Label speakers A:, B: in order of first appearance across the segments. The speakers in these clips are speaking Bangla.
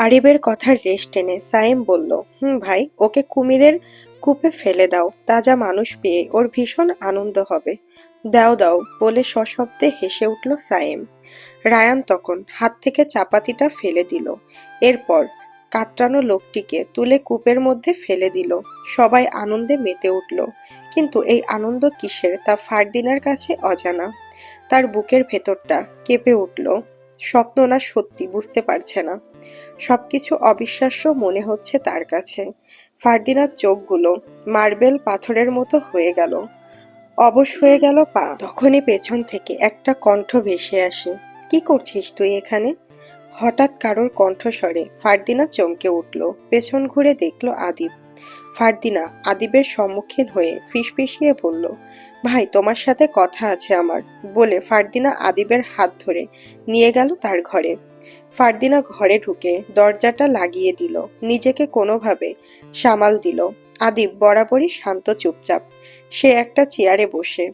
A: আরিবের কথার রেশ টেনে সায়েম বলল, ভাই, ওকে কুমিরের কূপে ফেলে দাও। তাজা মানুষ পেয়ে ওর ভীষণ আনন্দ হবে। দাও দাও বলে সশব্দে হেসে উঠল সায়েম। রায়ান তখন হাত থেকে চাপাতিটা ফেলে দিল। এরপর কাতরানো লোকটিকে তুলে কূপের মধ্যে ফেলে দিল। সবাই আনন্দে মেতে উঠল। কিন্তু এই আনন্দ কিসের তা ফারদিনার কাছে অজানা। তার বুকের ভেতরটা কেঁপে উঠল। স্বপ্ন না সত্যি বুঝতে পারছে না। সবকিছু অবিশ্বাস্য মনে হচ্ছে তার কাছে। ফারদিনার চোখগুলো মার্বেল পাথরের মতো হয়ে গেল। অবশ হয়ে গেল পা। তখনই পেছন থেকে একটা কণ্ঠ ভেসে আসে। কি করছিস তুই এখানে? হঠাৎ কারোর কণ্ঠস্বরে ফারদিনা চমকে উঠল। পেছন ঘুরে দেখল আদিব। ফারদিনা আদিবের সম্মুখীন হয়ে ফিসফিসিয়ে বলল, ভাই, তোমার সাথে কথা আছে আমার, বলে ফারদিনা আদিবের হাত ধরে নিয়ে গেল তার ঘরে। ফারদিনা ঘরে ঢুকে দরজাটা লাগিয়ে দিল। নিজেকে কোনোভাবে সামাল দিল। আদিব বরাবরই শান্ত চুপচাপ। সে একটা চেয়ারে বসে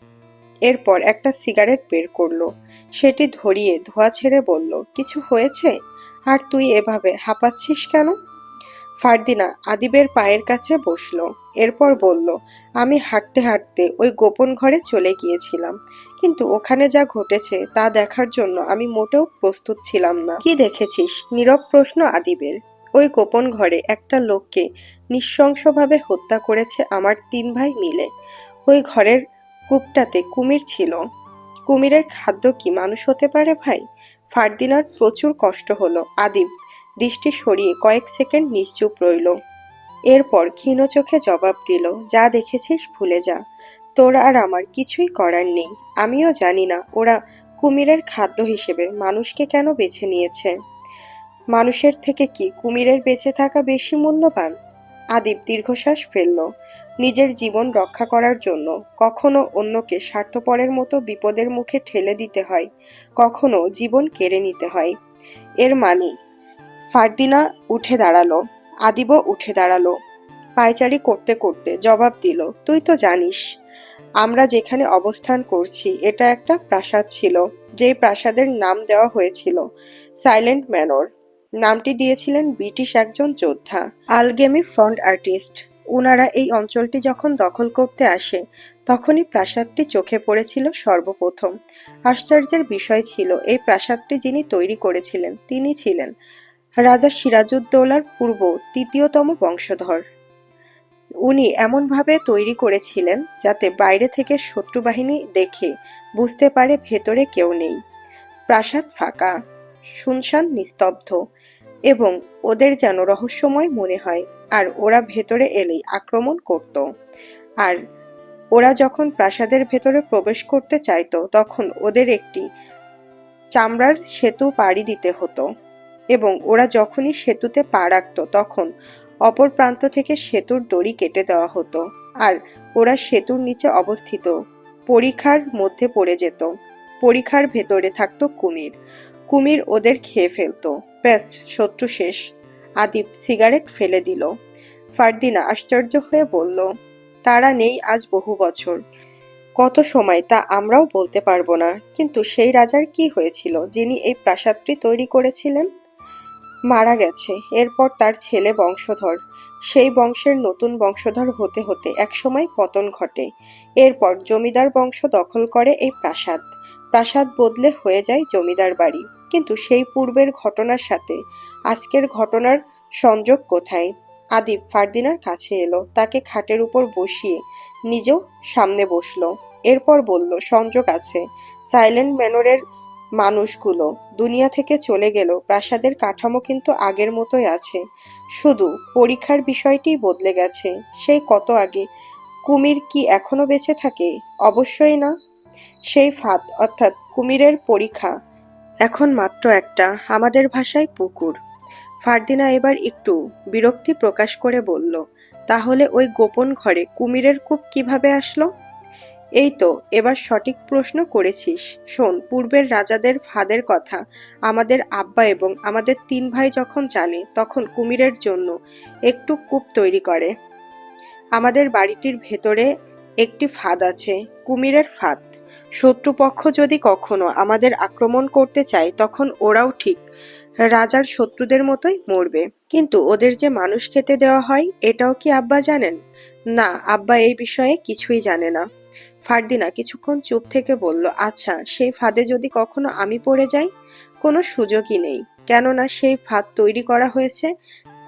A: এরপর একটা সিগারেট বের করলো। সেটি ধরিয়ে ধোঁয়া ছেড়ে বলল, কিছু হয়েছে? আর তুই এভাবে হাঁপাচ্ছিস কেন? ফারদিনা আদিবের পায়ের কাছে বসলো। এরপর বলল, আমি হাঁটতে হাঁটতে ওই গোপন ঘরে চলে গিয়েছিলাম, কিন্তু ওখানে যা ঘটেছে তা দেখার জন্য আমি মোটেও প্রস্তুত ছিলাম না। কি দেখেছিস? নীরব প্রশ্ন আদিবের। ওই গোপন ঘরে একটা লোককে নৃশংসভাবে হত্যা করেছে আমার 3 ভাই মিলে। ওই ঘরের কূপটাতে কুমির ছিল। কুমিরের খাদ্য কি মানুষ হতে পারে ভাই? ফারদিনার প্রচুর কষ্ট হলো। আদিব দৃষ্টি সরিয়ে কয়েক সেকেন্ড নিশ্চুপ রইল। এরপর ক্ষীণ চোখে জবাব দিল, যা দেখেছিস ভুলে যা। তোর আর আমার কিছুই করার নেই। আমিও জানি না ওরা কুমিরের খাদ্য হিসেবে মানুষকে কেন বেছে নিয়েছে। মানুষের থেকে কি কুমিরের বেঁচে থাকা বেশি মূল্যবান? আদিব দীর্ঘশ্বাস ফেলল। নিজের জীবন রক্ষা করার জন্য কখনো অন্যকে স্বার্থপরের মতো বিপদের মুখে ঠেলে দিতে হয়, কখনো জীবন কেড়ে নিতে হয়। এর মানে? ফারদিনা উঠে দাঁড়ালো। আদিবও উঠে দাঁড়ালো। পায়চারি করতে করতে জবাব দিল, তুই তো জানিস আমরা যেখানে অবস্থান করছি এটা একটা প্রাসাদ ছিল, যেই প্রাসাদের নাম দেওয়া হয়েছিল সাইলেন্ট ম্যানর। নামটি দিয়েছিলেন ব্রিটিশ একজন যোদ্ধা, আলগেমি ফ্রন্ট আর্টিস্ট। উনারা এই অঞ্চলটি যখন দখল করতে আসে তখনই প্রাসাদটি চোখে পড়েছিল সর্বপ্রথম। আশ্চর্যের বিষয় ছিল এই প্রাসাদটি যিনি তৈরি করেছিলেন তিনি ছিলেন রাজা সিরাজউদ্দৌলার পূর্ব ৩য়তম বংশধর। উনি এমনভাবে তৈরি করেছিলেন যাতে বাইরে থেকে শত্রু বাহিনী দেখে বুঝতে পারে ভেতরে কেউ নেই। প্রাসাদ ফাঁকা, শুনশান, নিস্তব্ধ, এবং ওদের যেন রহস্যময় মনে হয়। আর ওরা ভেতরে এলেই আক্রমণ করত। আর ওরা যখন প্রাসাদের ভেতরে প্রবেশ করতে চাইতো তখন ওদের একটি চামড়ার সেতু পাড়ি দিতে হতো, এবং ওরা যখনই সেতুতে পা রাখত তখন অপর প্রান্ত থেকে সেতুর দড়ি কেটে দেওয়া হতো। আর ওরা সেতুর নিচে অবস্থিত পরিখার মধ্যে পড়ে যেত। পরিখার ভেতরে থাকতো কুমির। কুমির ওদের খেয়ে ফেলতো। ব্যাস, শত্রু শেষ। আদিব সিগারেট ফেলে দিল। ফারদিনা আশ্চর্য হয়ে বলল, তারা নেই আজ বহু বছর। কত সময় তা আমরাও বলতে পারবো না। কিন্তু সেই রাজার কি হয়েছিল যিনি এই প্রাসাদটি তৈরি করেছিলেন? মারা গেছে। এরপর তার ছেলে বংশধর। সেই বংশের নতুন বংশধর হতে হতে একসময় পতন ঘটে। এরপর জমিদার বংশ দখল করে এই প্রাসাদ। প্রাসাদ বদলে হয়ে যায় জমিদার বাড়ি। কিন্তু সেই পূর্বের ঘটনার সাথে আজকের ঘটনার সংযোগ কোথায়? আদিব ফারদিনার কাছে এলো, তাকে খাটের উপর বসিয়ে নিজেও সামনে বসলো। এরপর বলল, সংযোগ আছে। সাইলেন্ট ম্যানরের মানুষগুলো দুনিয়া থেকে চলে গেলেও প্রাসাদের কাঠামো কিন্তু আগের মতোই আছে। শুধু পরীক্ষার বিষয়টিই বদলে গেছে। সেই কত আগে। কুমির কি এখনো বেঁচে থাকে? অবশ্যই না। সেই ফাঁদ অর্থাৎ কুমিরের পরীক্ষা এখন মাত্র একটা, আমাদের ভাষায় পুকুর। ফারদিনা এবার একটু বিরক্তি প্রকাশ করে বলল, তাহলে ওই গোপন ঘরে কুমিরের কূপ কিভাবে আসলো? এই তো এবার সঠিক প্রশ্ন করেছিস। শোন, পূর্বের রাজাদের ফাঁদের কথা আমাদের আব্বা এবং আমাদের 3 ভাই যখন জানে তখন কুমিরের জন্য একটু কূপ তৈরি করে। আমাদের বাড়িটির ভেতরে একটি ফাঁদ আছে, কুমিরের ফাঁদ। শত্রুপক্ষ যদি কখনো আমাদের আক্রমণ করতে চায় তখন ওরাও ঠিক রাজার শত্রুদের মতোই মরবে। কিন্তু ওদের যে মানুষ খেতে দেওয়া হয় এটাও কি আব্বা জানেন? না, আব্বা এই বিষয়ে কিছুই জানে না। ফারদিনা কিছুক্ষণ চুপ থেকে বলল, আচ্ছা, সেই ফাঁদে যদি কখনো আমি পড়ে যাই? কোনো সুযোগই নেই, কেননা সেই ফাঁদ তৈরি করা হয়েছে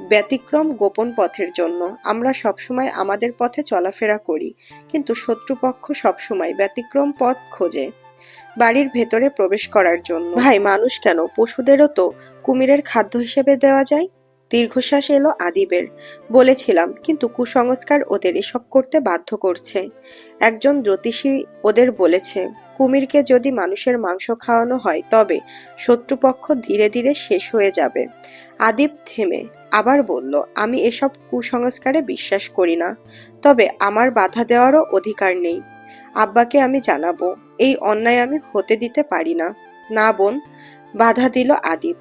A: ব্যতিক্রম গোপন পথের জন্য। আমরা সবসময় আমাদের পথে চলাফেরা করি, কিন্তু শত্রুপক্ষ সবসময় ব্যতিক্রম পথ খোঁজে বাড়ির ভেতরে প্রবেশ করার জন্য। ভাই, মানুষ কেন, পশুদেরও তো কুমিরের খাদ্য হিসেবে দেওয়া যায়। দীর্ঘশ্বাস এলো আদিবের। বলেছিলাম, কিন্তু কুসংস্কার ওদের এসব করতে বাধ্য করছে। একজন জ্যোতিষী ওদের বলেছে, কুমিরকে যদি মানুষের মাংস খাওয়ানো হয় তবে শত্রুপক্ষ ধীরে ধীরে শেষ হয়ে যাবে। আদিব থেমে আবার বলল, আমি এসব কুসংস্কারে বিশ্বাস করি না, তবে আমার বাধা দেওয়ারও অধিকার নেই। আব্বাকে আমি জানাবো, এই অন্যায় আমি হতে দিতে পারি না। না বোন, বাধা দিল আদিব।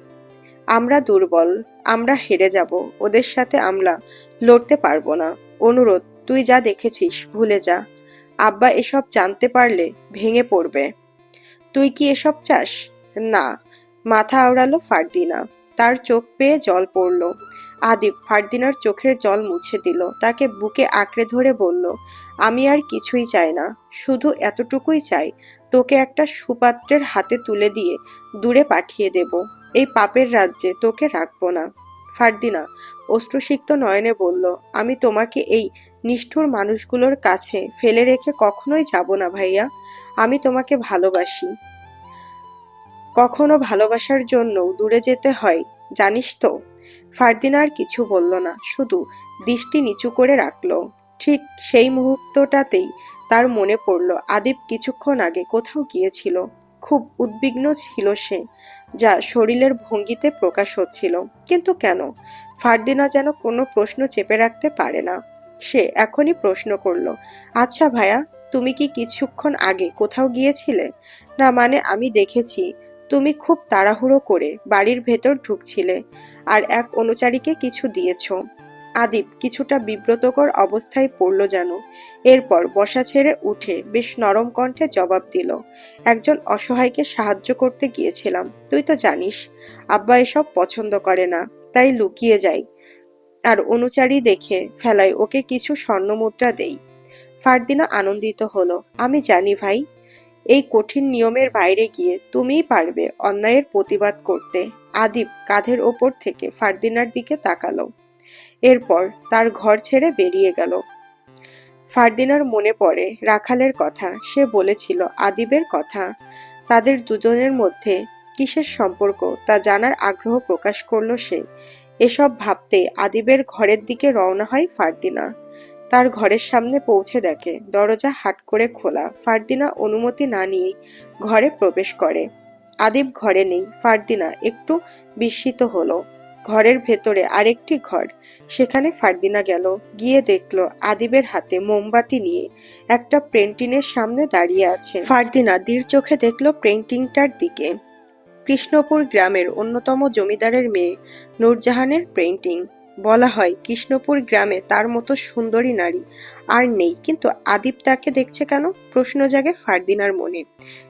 A: আমরা দুর্বল, আমরা হেরে যাব, ওদের সাথে আমরা লড়তে পারবো না। অনুরোধ, তুই যা দেখেছিস ভুলে যা। আব্বা এসব জানতে পারলে ভেঙে পড়বে। তুই কি এসব চাস? না, মাথা আওড়ালো ফারদিনা। তার চোখ পেয়ে জল পড়ল। আদিব ফারদিনার চোখের জল মুছে দিল, তাকে বুকে আঁকড়ে ধরে বলল, আমি আর কিছুই চাই না, শুধু এতটুকুই চাই, তোকে একটা সুপাত্রের হাতে তুলে দিয়ে দূরে পাঠিয়ে দেব। এই পাপের রাজ্যে তোকে রাখবো না। ফারদিনা অশ্রুসিক্ত নয়নে বলল, আমি তোমাকে এই নিষ্ঠুর মানুষগুলোর কাছে ফেলে রেখে কখনোই যাব না ভাইয়া। আমি তোমাকে ভালোবাসি। কখনো ভালোবাসার জন্যও দূরে যেতে হয়, জানিস তো। ফারদিনা আর কিছু বলল না, শুধু দৃষ্টি নিচু করে রাখল। ঠিক সেই মুহূর্তটাতেই তার মনে পড়ল আদিব কিছুক্ষণ আগে কোথাও গিয়েছিল। খুব উদ্বিগ্ন ছিল সে, যা শরীরের ভঙ্গিতে প্রকাশ হচ্ছিল। কিন্তু কেন? ফারদিনা যেন কোনো প্রশ্ন চেপে রাখতে পারে না। সে এখনই প্রশ্ন করল, আচ্ছা ভাইয়া, তুমি কি কিছুক্ষণ আগে কোথাও গিয়েছিলে? না মানে আমি দেখেছি তুমি খুব তাড়াহুড়ো করে বাড়ির ভেতর ঢুকছিলে আর এক অনুচারীকে কিছু দিয়েছ। আদিব কিছুটা বিব্রতকর অবস্থায় পড়ল যেন। এরপর বসা ছেড়ে উঠে বেশ নরম কণ্ঠে জবাব দিল, একজন অসহায়কে সাহায্য করতে গিয়েছিলাম। তুই তো জানিস আব্বা এসব পছন্দ করে না, তাই লুকিয়ে যাই আর অনুচারী দেখে ফেলায় ওকে কিছু স্বর্ণমুদ্রা দেই। ফারদিনা আনন্দিত হলো, আমি জানি ভাই, এই কঠিন নিয়মের বাইরে গিয়ে তুমিই পারবে অন্যায়ের প্রতিবাদ করতে। আদিব কাঁধের ওপর থেকে ফারদিনার দিকে তাকালো, এরপর তার ঘর ছেড়ে বেরিয়ে গেল। ফারদিনার মনে পড়ে রাখালের কথা, সে বলেছিল আদিবের কথা। তাদের দুজনের মধ্যে কিসের সম্পর্ক তা জানার আগ্রহ প্রকাশ করলো সে। এসব ভাবতে আদিবের ঘরের দিকে রওনা হয় ফারদিনা। তার ঘরের সামনে পৌঁছে দেখে দরজা হাট করে খোলা। ফারদিনা অনুমতি না নিয়েই ঘরে প্রবেশ করে। আদিব ঘরে নেই। ফারদিনা একটু বিস্মিত হলো। ঘরের ভেতরে আরেকটি ঘর, সেখানে ফারদিনা গেল। গিয়ে দেখলো আদিবের হাতে মোমবাতি নিয়ে একটা পেন্টিংয়ের সামনে দাঁড়িয়ে আছে। ফারদিনা দৃঢ় চোখে দেখলো পেন্টিংটার দিকে। কৃষ্ণপুর গ্রামের অন্যতম জমিদারের মেয়ে নূরজাহানের পেন্টিং। বলা হয় কৃষ্ণপুর গ্রামে তার মতো সুন্দরী নারী আর নেই। কিন্তু আদিব তাকে দেখছে কেন? প্রশ্ন জাগে ফারদিনার মনে।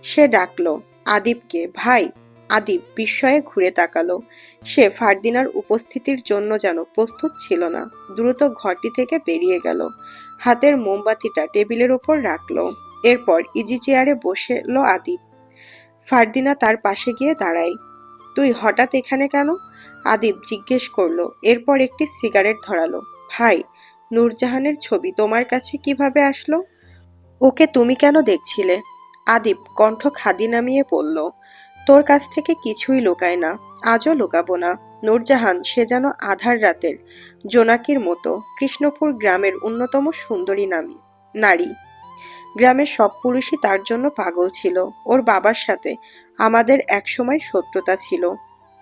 A: সে ডাকলো আদিবকে, ভাই। আদিব বিস্ময়ে ঘুরে তাকালো। সে ফারদিনার উপস্থিতির জন্য যেন প্রস্তুত ছিল না। দ্রুত ঘরটি থেকে বেরিয়ে গেল। হাতের মোমবাতিটা টেবিলের ওপর রাখলো। এরপর ইজি চেয়ারে বসলো আদিব। ফারদিনা তার পাশে গিয়ে দাঁড়ায়। তুই হঠাৎ এখানে কেন? আদিব জিজ্ঞেস করলো। এরপর একটি সিগারেট ধরালো। ভাই, নূরজাহানের ছবি তোমার কাছে কিভাবে আসলো? ওকে তুমি কেন দেখছিলে? আদিব কণ্ঠ খাদি নামিয়ে বলল, তোর কাছ থেকে কিছুই লুকায় না, আজও লুকাবো না। নূরজাহান সে যেন আধার রাতের জোনাকির মতো, কৃষ্ণপুর গ্রামের অন্যতম সুন্দরী নারী। গ্রামের সব পুরুষই তার জন্য পাগল ছিল। ওর বাবার সাথে আমাদের একসময় শত্রুতা ছিল।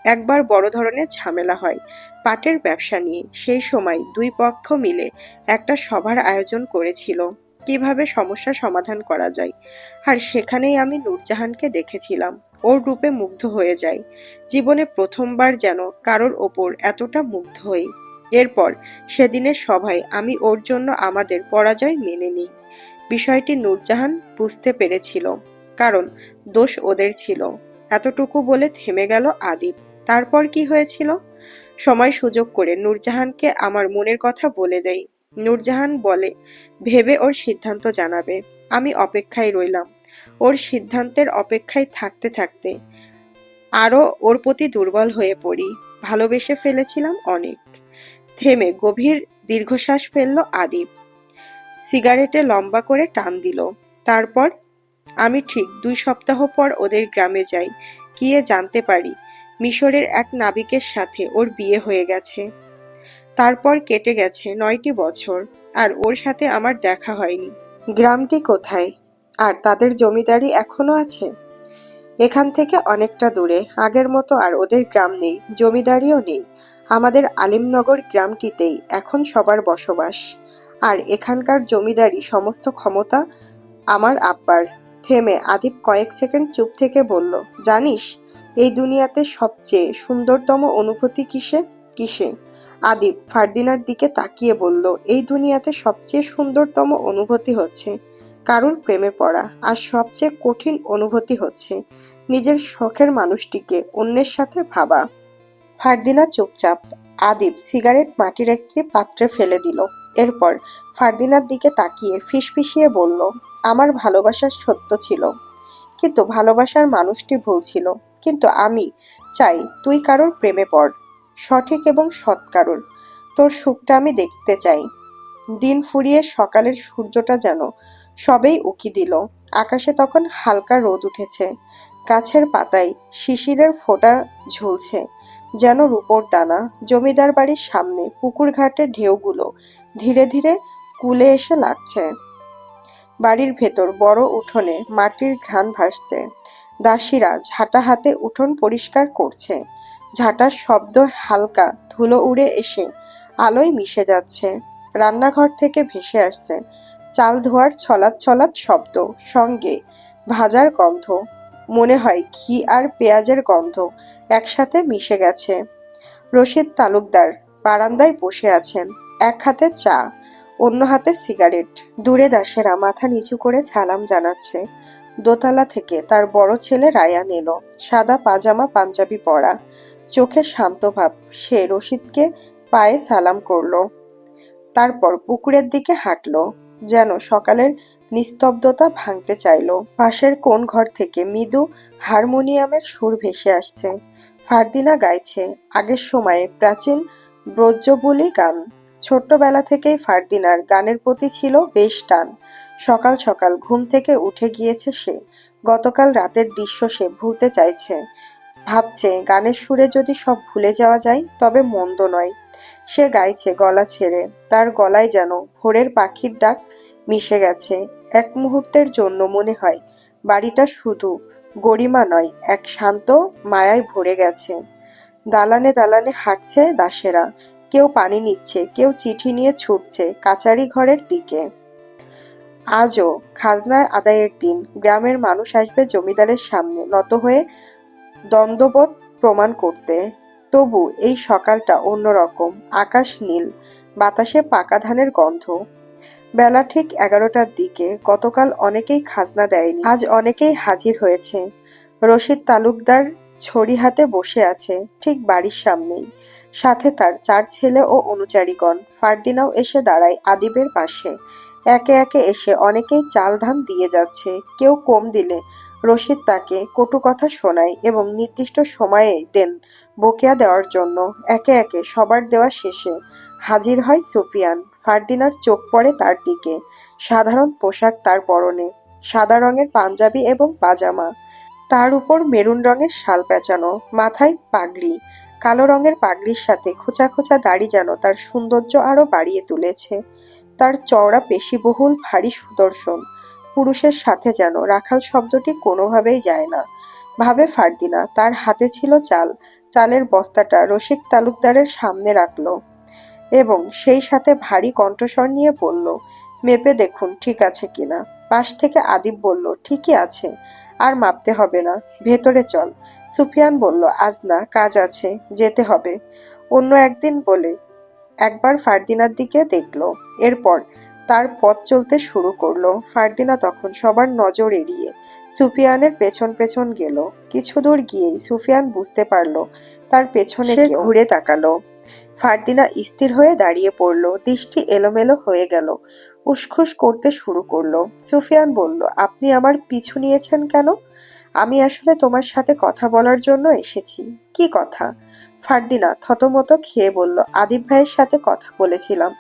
A: একবার বড় ধরনের ঝামেলা হয় পাটের ব্যবসা নিয়ে। সেই সময় দুই পক্ষ মিলে একটা সভার আয়োজন করেছিল, কিভাবে সমস্যা সমাধান করা যায়। আর সেখানেই আমি নূরজাহানকে দেখেছিলাম। ওর রূপে মুগ্ধ হয়ে যাই। জীবনে প্রথমবার যেন কারোর ওপর এতটা মুগ্ধ হই। এরপর সেদিনের সভায় আমি ওর জন্য আমাদের পরাজয় মেনে নিই। বিষয়টি নূরজাহান বুঝতে পেরেছিল, কারণ দোষ ওদের ছিল। এতটুকু বলে থেমে গেল আদিব। তারপর কি হয়েছিল? সময় সুযোগ করে নূরজাহানকে আমার মনের কথা বলে দেই। নূরজাহান বলে ভেবে ওর সিদ্ধান্ত জানাবে। আমি অপেক্ষায় রইলাম। ওর সিদ্ধান্তের অপেক্ষায় থাকতে থাকতে আরো ওর প্রতি দুর্বল হয়ে পড়ি। ভালোবেসে ফেলেছিলাম অনেক। থেমে গভীর দীর্ঘশ্বাস ফেলল আদিব। সিগারেটে লম্বা করে টান দিল। তারপর আমি ঠিক 2 সপ্তাহ পর ওদের গ্রামে যাই। গিয়ে জানতে পারি মিশরের এক নাবিকের সাথে ওর বিয়ে হয়ে গেছে। তারপর কেটে গেছে 9টি বছর, আর ওর সাথে আমার দেখা হয়নি। গ্রামটি কোথায়? আর তাদের জমিদারি এখনো আছে? এখান থেকে অনেকটা দূরে। আগের মতো আর ওদের গ্রাম নেই, জমিদারিও নেই। আমাদের আলিমনগর গ্রামটিতেই এখন সবার বসবাস। আর এখানকার জমিদারি সমস্ত ক্ষমতা আমার আব্বার। থেমে আদিব কয়েক সেকেন্ড চুপ থেকে বলল, জানিস এই দুনিয়াতে সবচেয়ে সুন্দরতম অনুভূতি কিসে? কিসে? আদিব ফারদিনার দিকে তাকিয়ে বলল, এই দুনিয়াতে সবচেয়ে সুন্দরতম অনুভূতি হচ্ছে কারুর প্রেমে পড়া। আর সবচেয়ে কঠিন অনুভূতি হচ্ছে নিজের শখের মানুষটিকে অন্যের সাথে ভাবা। ফারদিনা চুপচাপ। আদিব সিগারেট মাটির একটি পাত্রে ফেলে দিল। এরপর ফারদিনার দিকে তাকিয়ে ফিসফিসিয়ে বলল, আমার ভালোবাসার সত্য ছিল, কিন্তু ভালোবাসার মানুষটি ভুল ছিল। কিন্তু আমি চাই তুই কারোর প্রেমে পড়, সঠিক এবং সৎ কারোর। তোর সুখটা আমি দেখতে চাই। দিন ফুরিয়ে সকালের সূর্যটা যেন সবেই উকি দিল। আকাশে তখন হালকা রোদ উঠেছে। গাছের পাতায় শিশিরের ফোঁটা ঝুলছে যেন রূপোর দানা। জমিদার বাড়ির সামনে পুকুর ঘাটের ঢেউগুলো ধীরে ধীরে কূলে এসে লাগছে। বাড়ির ভেতর বড় উঠোনে মাটির ঘ্রাণ ভাসছে। দাসীরা ঝাঁটা হাতে উঠোন পরিষ্কার করছে। ঝাঁটার শব্দ হালকা ধুলো উড়ে এসে আলোয় মিশে যাচ্ছে। রান্নাঘর থেকে ভেসে আসছে চাল ধোয়ার ছলাৎ ছলাৎ শব্দ, সঙ্গে ভাজার গন্ধ। মনে হয় ঘি আর পেঁয়াজের গন্ধ একসাথে মিশে গেছে। রশিদ তালুকদার বারান্দায় বসে আছেন, এক হাতে চা, অন্য হাতে সিগারেট। দূরে দাসেরা মাথা নিচু করে সালাম জানাচ্ছে। দোতলা থেকে তার বড় ছেলে রায়ান এলো, সাদা পাজামা পাঞ্জাবি পরা, চোখে শান্ত ভাব। সে রশিদকে পায়ে সালাম করলো, তারপর পুকুরের দিকে হাঁটলো, যেন সকালের নিস্তব্ধতা ভাঙতে চাইল। পাশের কোন ঘর থেকে মৃদু হারমোনিয়ামের সুর ভেসে আসছে। ফারদিনা গাইছে আগের সময়ে প্রাচীন ব্রজবুলি গান। ছোট্টবেলা থেকেই ফারদিনার গানের প্রতি ছিল বেশ টান। সকাল সকাল ঘুম থেকে উঠে গিয়েছে সে। গতকাল রাতের দৃশ্য সে ভুলতে চাইছে। ভাবছে গানের সুরে যদি সব ভুলে যাওয়া যায় তবে মন্দ নয়। সে গাইছে গলা ছেড়ে, তার গলায় যেন ভোরের পাখির ডাক মিশে গেছে। এক মুহূর্তের জন্য মনে হয় বাড়িটা শুধু গরিমা নয়, এক শান্ত মায়ায় ভরে গেছে। দালানে দালানে হাঁটছে দাসেরা, কেউ পানি নিচ্ছে, কেউ চিঠি নিয়ে ছুটছে কাচারি ঘরের দিকে। আজও খাজনা আদায়ের দিন। গ্রামের মানুষ আসবে জমিদারের সামনে নত হয়ে দ্বন্দ্ববোধ প্রমাণ করতে। তবু এই সকালটা অন্যরকম। আকাশ নীল, বাতাসে পাকা ধানের গন্ধ। বেলা ঠিক 11টার দিকে। গতকাল অনেকেই খাজনা দেয়নি, আজ অনেকেই হাজির হয়েছে। রশিদ তালুকদার ছড়ি হাতে বসে আছে ঠিক বাড়ির সামনেই, সাথে তার 4 ছেলে ও অনুচারীগণ। ফারদিনাও এসে দাঁড়ায় আদিবের পাশে। একে একে এসে অনেকেই চাল ধান দিয়ে যাচ্ছে। কেউ কম দিলে রশিদ তাকে কটু কথা শোনায় এবং নির্দিষ্ট সময়ে দেন বকেয়া দেওয়ার জন্য। একে একে সবার দেওয়া শেষে হাজির হয় সুফিয়ান। ফারদিনার চোখ পড়ে তার দিকে। সাধারণ পোশাক তার পরনে, সাদা রঙের পাঞ্জাবি এবং পাজামা, তার উপর মেরুন রঙের শাল পেঁচানো, মাথায় পাগড়ি। কালো রঙের পাগড়ির সাথে খোঁচা খোঁচা দাড়ি যেন তার সৌন্দর্য আরো বাড়িয়ে তুলেছে। তার চওড়া পেশিবহুল ভারী সুদর্শন। পুরুষের সাথে যেন রাখাল শব্দটি কোনোভাবেই যায় না, ভাবে ফারদিনা। তার হাতে ছিল চাল। চালের বস্তাটা রশিদ তালুকদারের সামনে রাখলো এবং সেই সাথে ভারী কণ্ঠস্বর নিয়ে বলল, মেপে দেখুন ঠিক আছে কিনা। পাশ থেকে আদিব বলল, ঠিকই আছে, আর মাপতে হবে না, ভেতরে চল। সুফিয়ান বলল, আজ না, কাজ আছে, যেতে হবে। অন্য একদিন বলে একবার ফারদিনার দিকে দেখলো, এরপর তার পথ চলতে শুরু করলো। ফারদিনা তখন সবার নজর এড়িয়ে সুফিয়ানের পেছন পেছন গেল। কিছু দূর গিয়েই সুফিয়ান বুঝতে পারলো তার পেছনে সে ঘুরে তাকালো। ফারদিনা স্থির হয়ে দাঁড়িয়ে পড়ল, দৃষ্টি এলোমেলো হয়ে গেল, উসখুস করতে শুরু করলো। সুফিয়ান বলল, আপনি আমার পিছু নিয়েছেন কেন? আমি আসলে তোমার সাথে কথা বলার জন্য এসেছি। কি কথা? ফারদিনা থতমত খেয়ে বলল, আদিব ভাইয়ের সাথে কথা বলেছিলাম।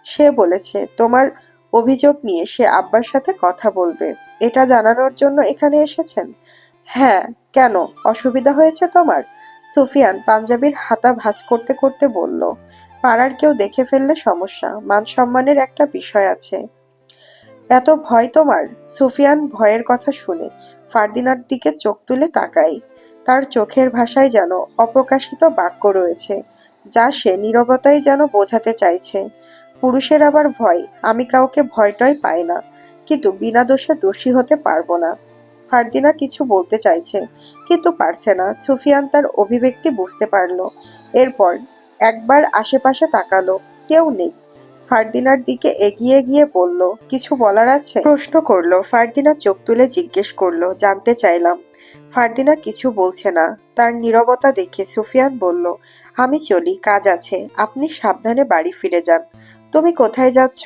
A: সে বলেছে তোমার অভিযোগ নিয়ে সে আব্বার সাথে কথা বলবে। এটা জানানোর জন্য এখানে এসেছেন? হ্যাঁ। কেন, অসুবিধা হয়েছে তোমার? সুফিয়ান পাঞ্জাবির হাতা ভাঁজ করতে করতে বলল, পাড়ার কেউ দেখে ফেললে সমস্যা, মান সম্মানের একটা বিষয় আছে। এত ভয় তোমার? সুফিয়ান ভয়ের কথা শুনে ফারদিনার দিকে চোখ তুলে তাকায়। তার চোখের ভাষায় যেন অপ্রকাশিত বাক্য রয়েছে, যা সে নীরবতায় যেন বোঝাতে চাইছে। পুরুষের আবার ভয়? আমি কাউকে ভয়টাই পাই না, কিন্তু বিনা দোষে দোষী হতে পারবো না। ফারদিনা কিছু বলতে চাইছে, কিন্তু পারছে না। সুফিয়ান তার অভিব্যক্তি বুঝতে পারল। এরপর একবার আশেপাশে তাকালো, কেউ নেই। ফারদিনার দিকে এগিয়ে গিয়ে বলল, কিছু বলার আছে? প্রশ্ন করলো। ফারদিনা চোখ তুলে জিজ্ঞেস করলো, জানতে চাইলাম। ফারদিনা কিছু বলছে না। তার নীরবতা দেখে সুফিয়ান বলল, আমি চলি, কাজ আছে, আপনি সাবধানে বাড়ি ফিরে যান। তুমি কোথায় যাচ্ছ?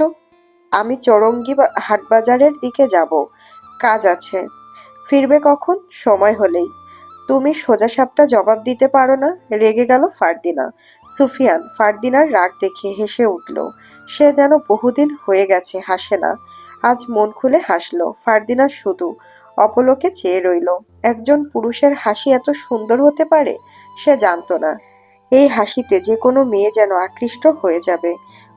A: আমি চৌরঙ্গি হাটবাজারের দিকে যাব, কাজ আছে। ফিরবে কখন? সময় হলেই। তুমি সোজাসাপটা জবাব দিতে পারো না? রেগে গেল ফারদিনা। সুফিয়ান ফারদিনার রাগ দেখে হেসে উঠল। সে যেন বহুদিন হয়ে গেছে হাসে না। আজ মন খুলে হাসলো। ফারদিনা শুধু অপলকে চেয়ে রইল। একজন পুরুষের হাসি এত সুন্দর হতে পারে সে জানতো না। এই হাসিতে যে কোনো মেয়ে যেন আকৃষ্ট হয়ে যাবে,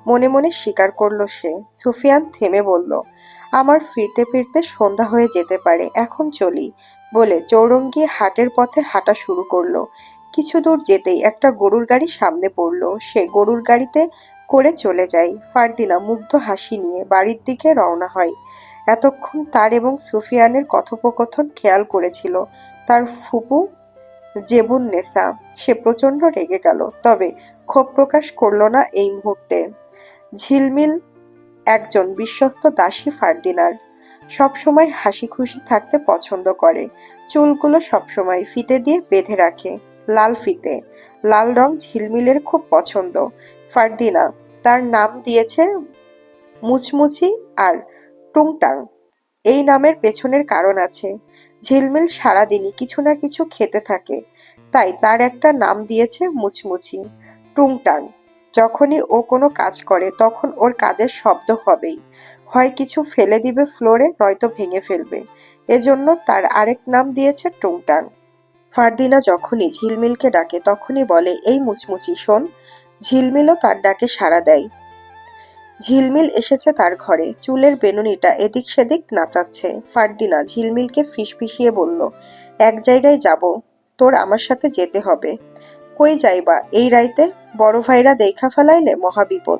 A: মনে মনে স্বীকার করল সে। সুফিয়ান থেমে বলল, আমার ফিরতে ফিরতে সন্ধ্যা হয়ে যেতে পারে, এখন চলি, বলে চৌরঙ্গি হাটের পথে হাঁটা শুরু করলো। কিছু দূর যেতেই একটা গরুর গাড়ি সামনে পড়লো। সে গরুর গাড়িতে করে চলে যায়। ফারদিনা মুগ্ধ হাসি নিয়ে বাড়ির দিকে রওনা হয়। এতক্ষণ তার এবং সুফিয়ানের কথোপকথন খেয়াল করেছিল তার ফুপু জেবুন নেসা। সে প্রচন্ড রেগে গেল, তবে ক্ষোভ প্রকাশ করল না এই মুহূর্তে। ঝিলমিল একজন বিশ্বস্ত দাসী ফারদিনার। সবসময় হাসি খুশি থাকতে পছন্দ করে। চুলগুলো সবসময় ফিতে দিয়ে বেঁধে রাখে, লাল ফিতে। লাল রং ঝিলমিলের খুব পছন্দ। ফারদিনা তার নাম দিয়েছে মুচমুচি আর টুংটাং। এই নামের পেছনের কারণ আছে। ঝিলমিল সারাদিনই কিছু না কিছু খেতে থাকে, তাই তার একটা নাম দিয়েছে মুচমুচি। টুংটাং যখনই ও কোনো কাজ করে তখন ওর কাজের শব্দ হবেই, হয় কিছু ফেলে দিবে ফ্লোরে, নয়তো ভেঙে ফেলবে। এজন্য তার আরেক নাম দিয়েছে টুংটাং। ফারদিনা যখনই ঝিলমিলকে ডাকে তখনই বলে, এই মুচমুচি শোন। ঝিলমিলও তার ডাকে সাড়া দেয়। ঝিলমিল এসেছে তার ঘরে, চুলের বেনুনিটা এদিক সেদিক নাচাচ্ছে। ফারদিনা ঝিলমিলকে ফিসফিসিয়ে বলল, এক জায়গায় যাব, তোর আমার সাথে যেতে হবে। কই যাইবা এই রাইতে? বড় ভাইরা দেইখা ফেলাইলে মহাবিপদ।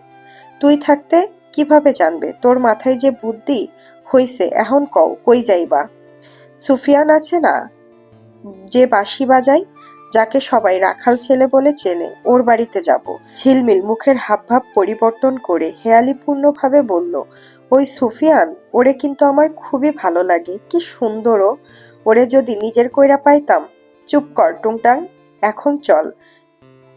A: তুই থাকতে কিভাবে জানবে? তোর মাথায় যে বুদ্ধি হইছে, এখন কও কই যাইবা? সুফিয়ান আছে না, যে বাঁশি বাজায়, যাকে সবাই রাখাল ছেলে বলে চেনে, ওর বাড়িতে যাব। ঝিলমিল মুখের হাবভাব পরিবর্তন করে হেয়ালিপূর্ণভাবে বলল, ওই সুফিয়ান? ওরে কিন্তু আমার খুবই ভালো লাগে, কি সুন্দর ও। ওরে যদি নিজের কইরা পাইতাম। চুপ কর টুংটাং, এখন চল।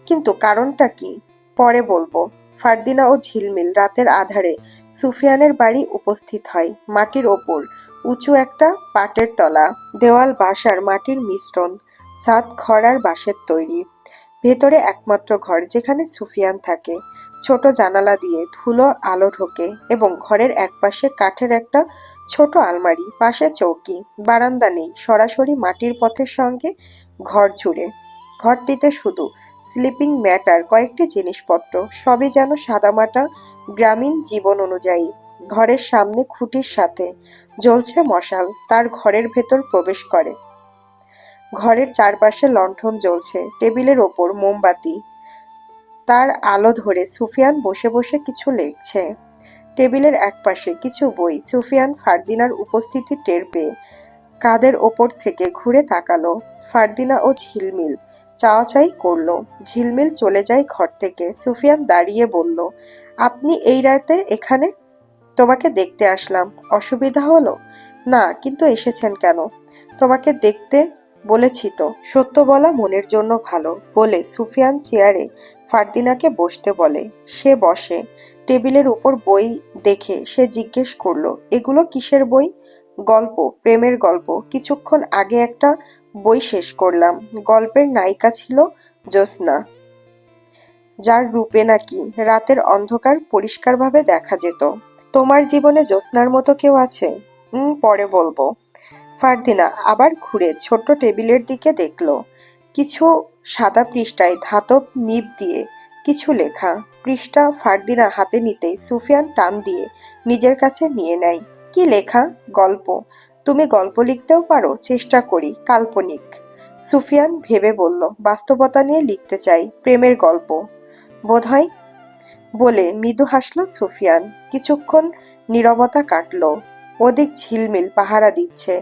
A: কিন্তু কারণটা কি? পরে বলবো। ফারদিনা ও ঝিলমিল রাতের আঁধারে সুফিয়ানের বাড়ি উপস্থিত হয়। মাটির ওপর উঁচু একটা পাটের তলা, দেওয়াল বাঁশ আর মাটির মিশ্রণ, ছাদ খড় আর বাঁশের তৈরি। ভেতরে একমাত্র ঘর যেখানে সুফিয়ান থাকে। ছোট জানালা দিয়ে ধুলো আলো ঢোকে এবং ঘরের একপাশে কাঠের একটা ছোট আলমারি, পাশে চৌকি। বারান্দা নেই, সরাসরি মাটির পথের সঙ্গে ঘর জুড়ে। ঘরটিতে শুধু স্লিপিং ম্যাট আর কয়েকটি জিনিসপত্র, সবই যেন সাদামাটা গ্রামীণ জীবন অনুযায়ী। ঘরের সামনে খুঁটির সাথে জ্বলছে মশাল। তার ঘরের ভেতর প্রবেশ করে। ঘরের চারপাশে লণ্ঠন জ্বলছে, টেবিলের ওপর মোমবাতি। তার আলো ধরে সুফিয়ান বসে বসে কিছু লিখছে। টেবিলের একপাশে কিছু বই। সুফিয়ান ফারদিনার উপস্থিতি টের পেয়ে কাঁধের ওপর থেকে ঘুরে তাকালো। ফারদিনা ও ঝিলমিল চাওয়াচাই করলো। ঝিলমিল চলে যায় ঘর থেকে। সুফিয়ান দাঁড়িয়ে বলল, আপনি এই রাতে এখানে? তোমাকে দেখতে আসলাম। অসুবিধা হলো? না, কিন্তু এসেছেন কেন? তোমাকে দেখতে বলেছি তো, সত্য বলা মনের জন্য ভালো বলে সুফিয়ান চেয়ারে ফারদিনাকে বসতে বলে। সে বসে। টেবিলের উপর বই দেখে সে জিজ্ঞেস করলো, এগুলো কিসের বই? গল্প, প্রেমের গল্প। কিছুক্ষণ আগে একটা বই শেষ করলাম। গল্পের নায়িকা ছিল জ্যোৎস্না, যার রূপে নাকি রাতের অন্ধকার পরিষ্কারভাবে দেখা যেত। তোমার জীবনে জ্যোৎস্নার মতো কেউ আছে? পরে বলবো। ফারদিনা আবার ঘুরে ছোট্ট টেবিলের দিকে দেখল। কিছু সাদা পৃষ্ঠায় ধাতব নিব দিয়ে কিছু লেখা। পৃষ্ঠা ফারদিনা হাতে নিতেই সুফিয়ান টান দিয়ে নিজের কাছে নিয়ে নেয়। কি লেখা? গল্প। তুমি গল্প লিখতেও পারো? চেষ্টা করি। কাল্পনিক। সুফিয়ান ভেবে বলল, বাস্তবতা নিয়ে লিখতে চাই, প্রেমের গল্প বোধহয়। বলে মৃদু হাসল সুফিয়ান। কিছুক্ষণ নীরবতা কাটল। ওদিক ঝিলমিল পাহারা দিচ্ছে।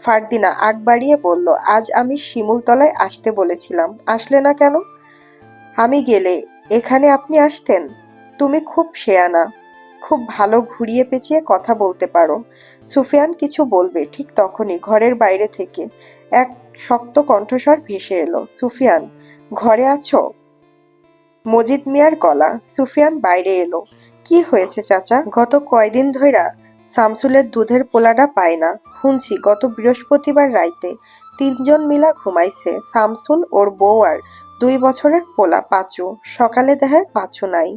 A: ফারদিনা আগ বাড়িয়ে বলল, আজ আমি শিমুলতলায় আসতে বলেছিলাম, আসলে না কেন? আমি গেলে এখানে আপনি আসতেন? তুমি খুব শেয়ানা, খুব ভালো ঘুরিয়ে পেঁচিয়ে কথা বলতে পারো। সুফিয়ান কিছু বলবে ঠিক তখনই ঘরের বাইরে থেকে এক শক্ত কণ্ঠস্বর ভেসে এলো, সুফিয়ান, ঘরে আছো? মজিদ মিয়ার গলা। সুফিয়ান বাইরে এলো। কি হয়েছে চাচা? গত কয়দিন ধইরা শামসুলের দুধের পোলাডা পায় না। শুনছি গত বৃহস্পতিবার রাইতে 3জন মিলা ঘুমাইছে, শামসুল, ওর বউ আর 2 বছরের পোলা পাঁচু। সকালে দেখায় পাঁচু নাই।